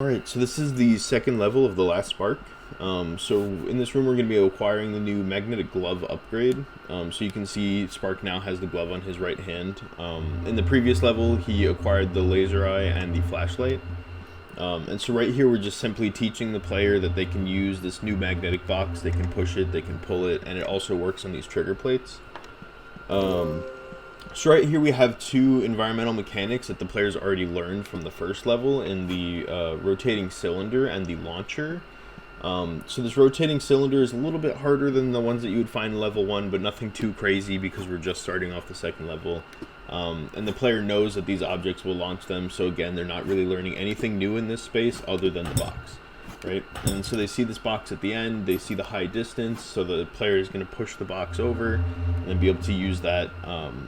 Alright, so this is the second level of the last spark. So in this room we're going to be acquiring the new magnetic glove upgrade. So you can see Spark now has the glove on his right hand. In the previous level he acquired the laser eye and the flashlight. And so right here we're just simply teaching the player that they can use this new magnetic box, they can push it, they can pull it, and it also works on these trigger plates. So right here we have two environmental mechanics that the players already learned from the first level in the rotating cylinder and the launcher. So this rotating cylinder is a little bit harder than the ones that you would find in level 1, but nothing too crazy because we're just starting off the second level. And the player knows that these objects will launch them, so again, they're not really learning anything new in this space other than the box. Right, and so they see this box at the end, they see the high distance, so the player is going to push the box over and then be able to use that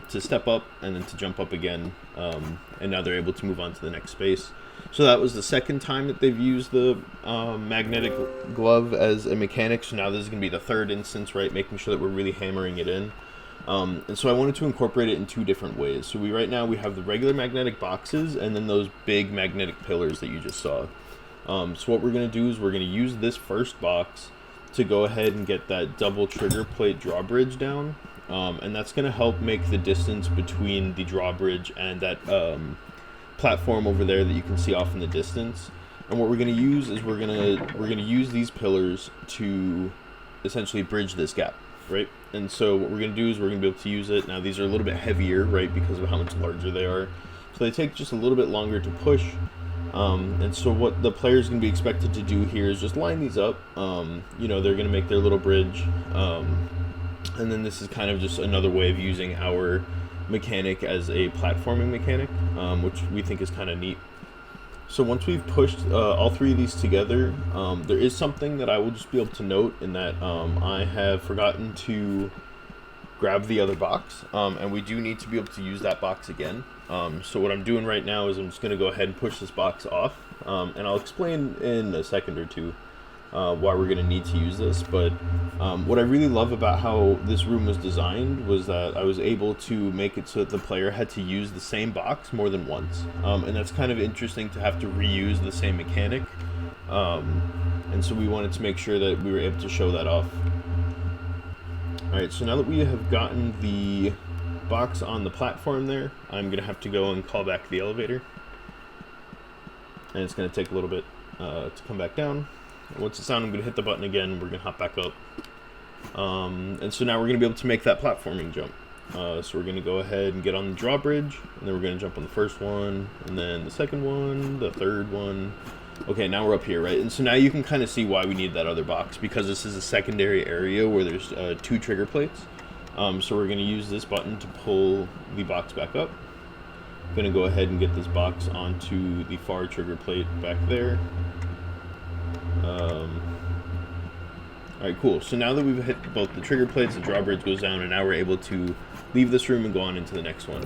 to step up and then to jump up again, and now they're able to move on to the next space. So that was the second time that they've used the magnetic glove as a mechanic, so now this is going to be the third instance, right, making sure that we're really hammering it in. And so I wanted to incorporate it in two different ways. So right now we have the regular magnetic boxes and then those big magnetic pillars that you just saw. So what we're going to do is we're going to use this first box to go ahead and get that double trigger plate drawbridge down. And that's going to help make the distance between the drawbridge and that platform over there that you can see off in the distance. And what we're going to use is we're going to use these pillars to essentially bridge this gap, right? And so what we're going to do is we're going to be able to use it. Now these are a little bit heavier, right, because of how much larger they are. So they take just a little bit longer to push. And so what the player is going to be expected to do here is just line these up. You know, they're going to make their little bridge. And then this is kind of just another way of using our mechanic as a platforming mechanic, which we think is kind of neat. So once we've pushed all three of these together, there is something that I will just be able to note in that I have forgotten to grab the other box, and we do need to be able to use that box again. So what I'm doing right now is I'm just going to go ahead and push this box off, and I'll explain in a second or two why we're going to need to use this. But what I really love about how this room was designed was that I was able to make it so that the player had to use the same box more than once, and that's kind of interesting to have to reuse the same mechanic, and so we wanted to make sure that we were able to show that off. Alright, so now that we have gotten the box on the platform there, I'm going to have to go and call back the elevator. And it's going to take a little bit to come back down. Once it's down, I'm going to hit the button again, we're going to hop back up. And so now we're going to be able to make that platforming jump. So we're going to go ahead and get on the drawbridge, and then we're going to jump on the first one, and then the second one, the third one. Okay, now we're up here, right? And so now you can kind of see why we need that other box, because this is a secondary area where there's two trigger plates. So we're going to use this button to pull the box back up. I'm going to go ahead and get this box onto the far trigger plate back there. Alright, cool. So now that we've hit both the trigger plates, the drawbridge goes down, and now we're able to leave this room and go on into the next one.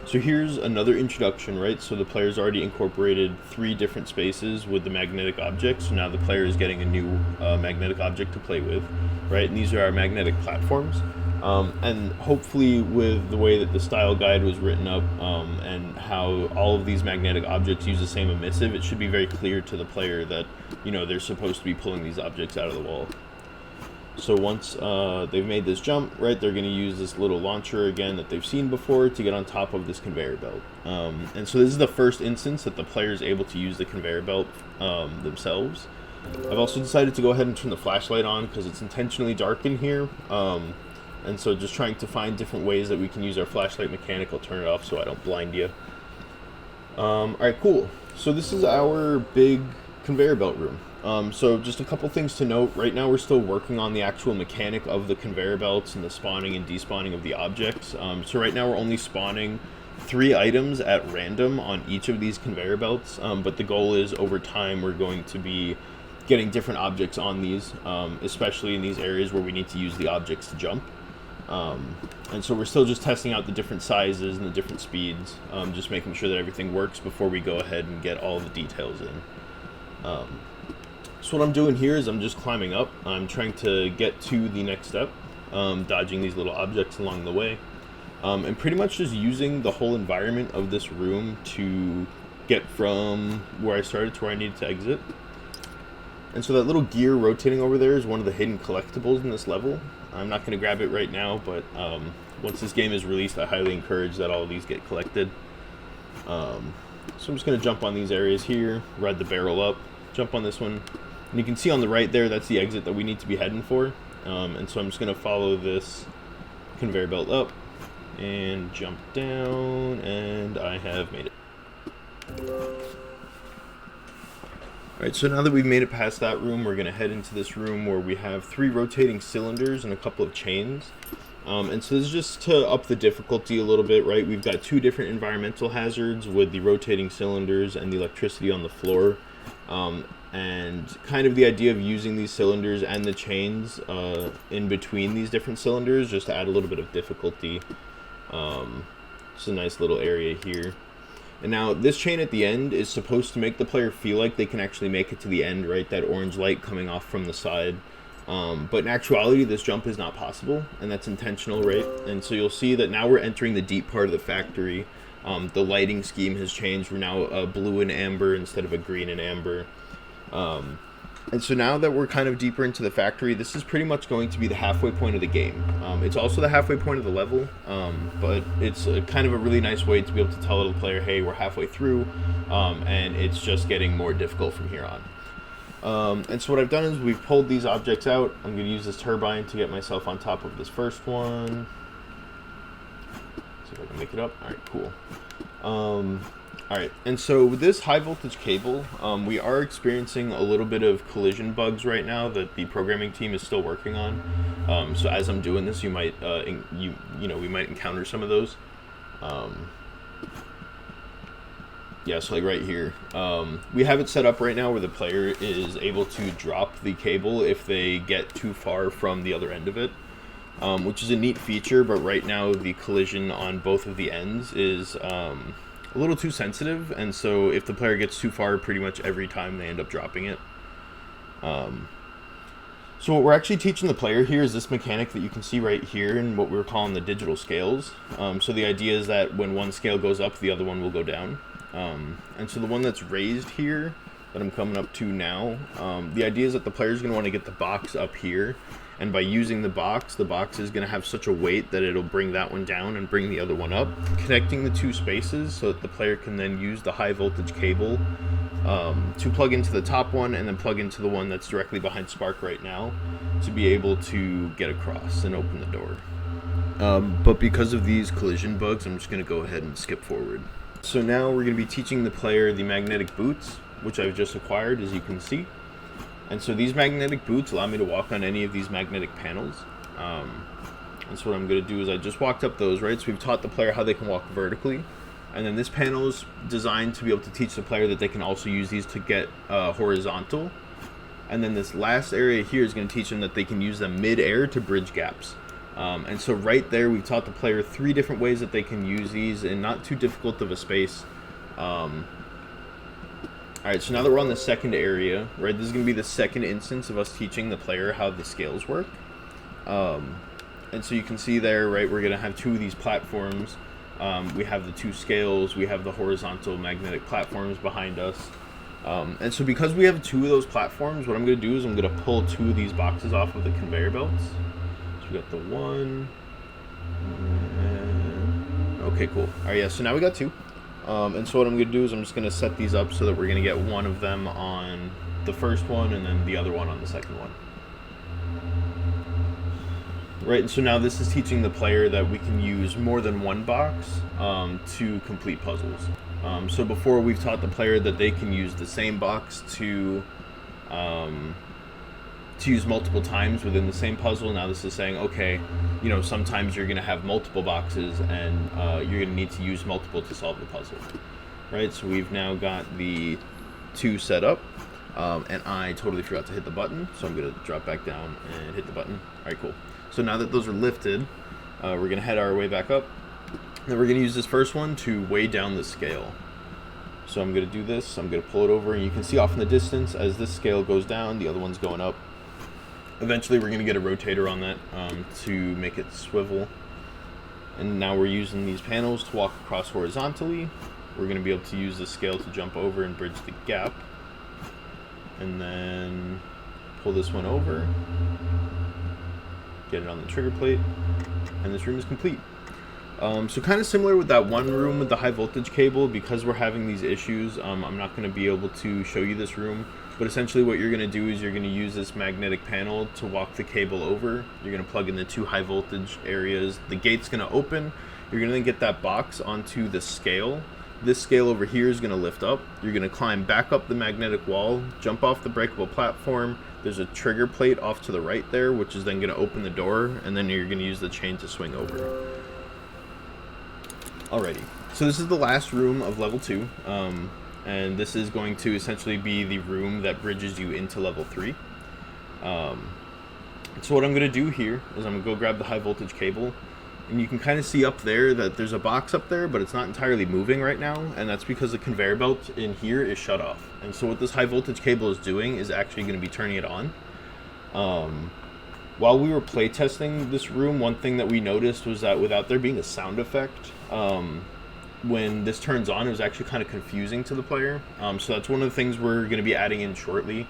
So here's another introduction, right? So the player's already incorporated 3 different spaces with the magnetic object, so now the player is getting a new magnetic object to play with, right? And these are our magnetic platforms. And hopefully with the way that the style guide was written up, and how all of these magnetic objects use the same emissive, it should be very clear to the player that, you know, they're supposed to be pulling these objects out of the wall. So once they've made this jump, right, they're going to use this little launcher again that they've seen before to get on top of this conveyor belt. And so this is the first instance that the player is able to use the conveyor belt themselves. I've also decided to go ahead and turn the flashlight on because it's intentionally dark in here. And so just trying to find different ways that we can use our flashlight mechanic. I'll turn it off so I don't blind you. Alright, cool. So this is our big conveyor belt room. So just a couple things to note. Right now we're still working on the actual mechanic of the conveyor belts and the spawning and despawning of the objects. So right now we're only spawning 3 items at random on each of these conveyor belts, but the goal is over time we're going to be getting different objects on these, especially in these areas where we need to use the objects to jump. And so we're still just testing out the different sizes and the different speeds, just making sure that everything works before we go ahead and get all the details in. So what I'm doing here is I'm just climbing up. I'm trying to get to the next step, dodging these little objects along the way, and pretty much just using the whole environment of this room to get from where I started to where I needed to exit. And so that little gear rotating over there is one of the hidden collectibles in this level. I'm not going to grab it right now, but once this game is released, I highly encourage that all of these get collected. So I'm just going to jump on these areas here, ride the barrel up, jump on this one. And you can see on the right there, that's the exit that we need to be heading for. And so I'm just going to follow this conveyor belt up and jump down, and I have made it. Alright, so now that we've made it past that room, we're going to head into this room where we have 3 rotating cylinders and a couple of chains. And so this is just to up the difficulty a little bit, right? We've got 2 different environmental hazards with the rotating cylinders and the electricity on the floor. And kind of the idea of using these cylinders and the chains in between these different cylinders just to add a little bit of difficulty. It's a nice little area here. And now this chain at the end is supposed to make the player feel like they can actually make it to the end, right? That orange light coming off from the side. But in actuality, this jump is not possible, and that's intentional, right? And so you'll see that now we're entering the deep part of the factory. The lighting scheme has changed. We're now a blue and amber instead of a green and amber. And so now that we're kind of deeper into the factory, this is pretty much going to be the halfway point of the game. It's also the halfway point of the level, but it's kind of a really nice way to be able to tell the player, hey, we're halfway through, and it's just getting more difficult from here on. And so what I've done is we've pulled these objects out. I'm going to use this turbine to get myself on top of this first one. See if I can make it up. All right, cool. Alright, and so with this high voltage cable, we are experiencing a little bit of collision bugs right now that the programming team is still working on. So as I'm doing this, you might, we might encounter some of those. Yeah, so like right here, we have it set up right now where the player is able to drop the cable if they get too far from the other end of it, which is a neat feature, but right now the collision on both of the ends is a little too sensitive, and so if the player gets too far, pretty much every time they end up dropping it. So what we're actually teaching the player here is this mechanic that you can see right here in what we're calling the digital scales. So the idea is that when one scale goes up, the other one will go down. And so the one that's raised here that I'm coming up to now, the idea is that the player is going to want to get the box up here, and by using the box is going to have such a weight that it'll bring that one down and bring the other one up, connecting the 2 spaces so that the player can then use the high voltage cable to plug into the top one and then plug into the one that's directly behind Spark right now to be able to get across and open the door. But because of these collision bugs, I'm just going to go ahead and skip forward. So now we're going to be teaching the player the magnetic boots, which I've just acquired, as you can see. And so these magnetic boots allow me to walk on any of these magnetic panels. And so what I'm going to do is I just walked up those, right? So we've taught the player how they can walk vertically. And then this panel is designed to be able to teach the player that they can also use these to get horizontal. And then this last area here is going to teach them that they can use them mid-air to bridge gaps. And so right there, we've taught the player 3 different ways that they can use these in not too difficult of a space. Alright, so now that we're on the second area, right, this is going to be the second instance of us teaching the player how the scales work. And so you can see there, right, we're going to have 2 of these platforms. We have the 2 scales, we have the horizontal magnetic platforms behind us. And so because we have 2 of those platforms, what I'm going to do is I'm going to pull 2 of these boxes off of the conveyor belts. So we got the 1, and... okay, cool. Alright, yeah, so now we got 2. And so what I'm going to do is I'm just going to set these up so that we're going to get one of them on the first one and then the other one on the second one. Right, and so now this is teaching the player that we can use more than one box to complete puzzles. So before we've taught the player that they can use the same box to use multiple times within the same puzzle. Now this is saying, okay, you know, sometimes you're going to have multiple boxes and you're going to need to use multiple to solve the puzzle. Right, so we've now got the 2 set up, and I totally forgot to hit the button, so I'm going to drop back down and hit the button. Alright, cool. So now that those are lifted, we're going to head our way back up. Then we're going to use this first one to weigh down the scale. So I'm going to do this, I'm going to pull it over, and you can see off in the distance, as this scale goes down, the other one's going up. Eventually we're going to get a rotator on that to make it swivel. And now we're using these panels to walk across horizontally. we're going to be able to use the scale to jump over and bridge the gap. And then pull this one over, get it on the trigger plate, and this room is complete. So kind of similar with that one room with the high voltage cable, because we're having these issues, I'm not going to be able to show you this room, but essentially what you're going to do is you're going to use this magnetic panel to walk the cable over. You're going to plug in the 2 high voltage areas, the gate's going to open, you're going to then get that box onto the scale. This scale over here is going to lift up, you're going to climb back up the magnetic wall, jump off the breakable platform, there's a trigger plate off to the right there, which is then going to open the door, and then you're going to use the chain to swing over. Alrighty, so this is the last room of level 2, and this is going to essentially be the room that bridges you into level 3. So what I'm going to do here is I'm going to go grab the high voltage cable, and you can kind of see up there that there's a box up there, but it's not entirely moving right now, and that's because the conveyor belt in here is shut off. And so what this high voltage cable is doing is actually going to be turning it on. While we were playtesting this room, one thing that we noticed was that without there being a sound effect, when this turns on, it was actually kind of confusing to the player. So that's one of the things we're going to be adding in shortly.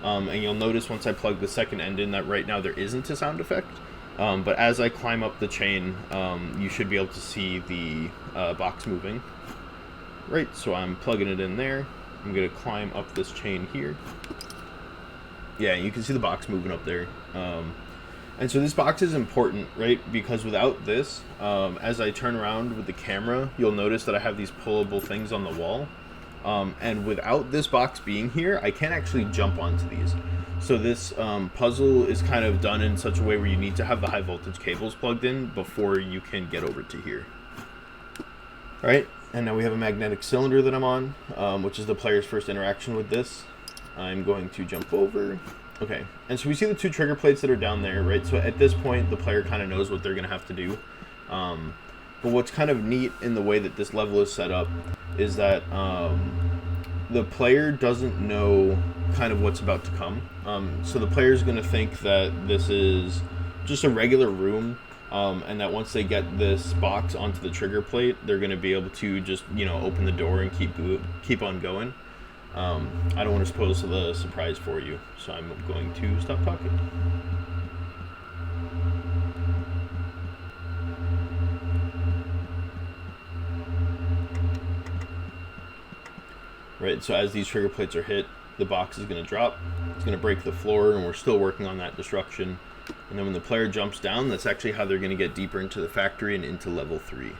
And you'll notice once I plug the second end in that right now there isn't a sound effect. But as I climb up the chain, you should be able to see the box moving. Right, so I'm plugging it in there. I'm going to climb up this chain here. Yeah, you can see the box moving up there. And so this box is important, right? Because without this, as I turn around with the camera, you'll notice that I have these pullable things on the wall. And without this box being here, I can't actually jump onto these. So this puzzle is kind of done in such a way where you need to have the high voltage cables plugged in before you can get over to here. All right, and now we have a magnetic cylinder that I'm on, which is the player's first interaction with this. I'm going to jump over. Okay, and so we see the 2 trigger plates that are down there, right? So at this point, the player kind of knows what they're going to have to do. But what's kind of neat in the way that this level is set up is that the player doesn't know kind of what's about to come. So the player's going to think that this is just a regular room, and that once they get this box onto the trigger plate, they're going to be able to just, open the door and keep on going. I don't want to spoil the surprise for you, so I'm going to stop talking. Right, so as these trigger plates are hit, the box is going to drop, it's going to break the floor, and we're still working on that destruction. And then when the player jumps down, that's actually how they're going to get deeper into the factory and into level 3.